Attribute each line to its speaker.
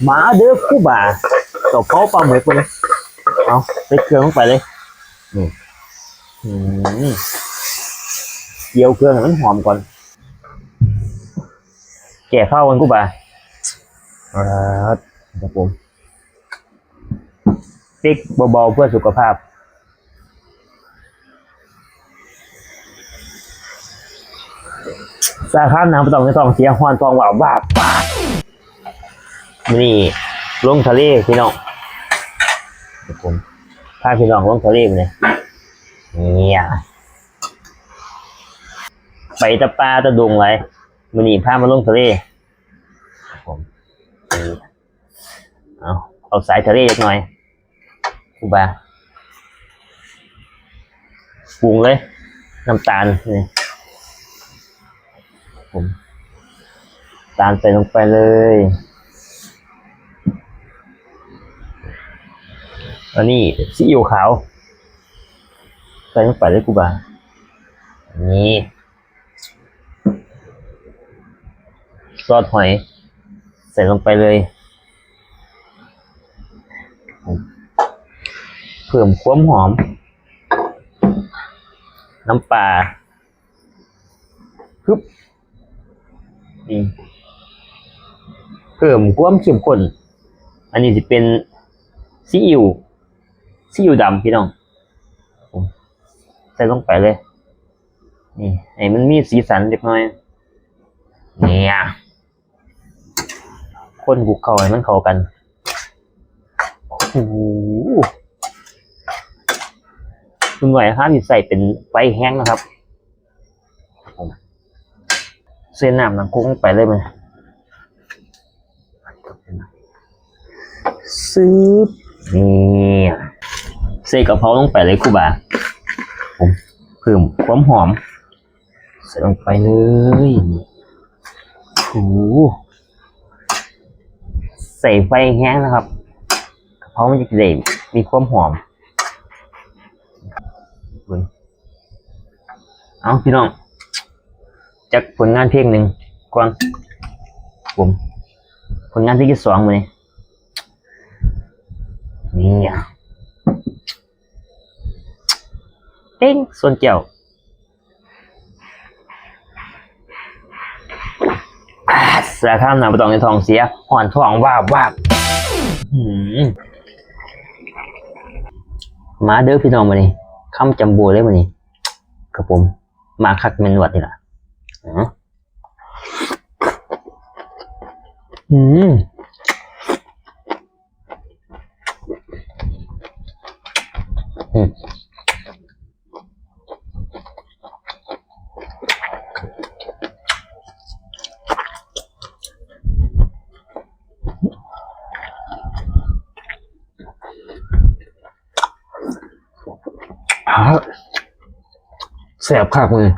Speaker 1: มาเด้อคู่บ่าตบเขาปลาหมึกไปเลยเอาใส่เครื่องลงไปเลยนี่เกี่ยวเครื่องให้มันหอมก่อนแก่ข้าวกันคู่บ่าครับผมติ๊กเบาๆเพื่อสุขภาพสาข้ามน้ำไม่ต้องเสียหอนทองว่าบ้านี่ลงทะเลพี่น้องผมพาพี่น้องลงทะเลไปเลยเนี่ยไปตะปาตะดงไรมันนี่พามาลงทะเลผมเอาสายทะเลเล็กหน่อยกูบาปรุงเลยน้ำตาลนี่ผมตาลใส่ลงไปเลยอันนี้ซีอิ๊วขาวใส่ลงไปเลยกูบานี่ซอสหอยใส่ลงไปเลยเพิ่มความหอมน้ำปลาปึ๊บนี่เพิ่มความเข้มข้นอันนี้จะเป็นซีอิ๊วดำพี่น้องใส่ลงไปเลยนี่ให้มันมีสีสันเล็กน้อยเนี่ยคนบุกเข้าให้มันเข้ากันโอ้โหคุณหน่อยห้ามใส่เป็นไฟแห้งนะครับเส้นน้ำน้ำกุ้งไปเลยมั้ยซื้อนี่ใส่กะเพราลงไปเลยครูบาผมเพิ่มความหอมใส่ลงไปเลยโอ้ใส่ไฟแห้งนะครับกะเพรามันจะได้มีความหอมเอาพี่น้องจากผลงานเพลงหนึ่งก่อนผมผลงานที่สองมาเนี่ยนี่เต้งส่วนเกี่ยวเสือข้ามหนาประตองในทองเสียห่อนทองว่ามาเด้อพี่น้องมานี่คำจำบัวเลยมานี่ครับผมมาคักเมนวัดนี่แหละแสบคักเลย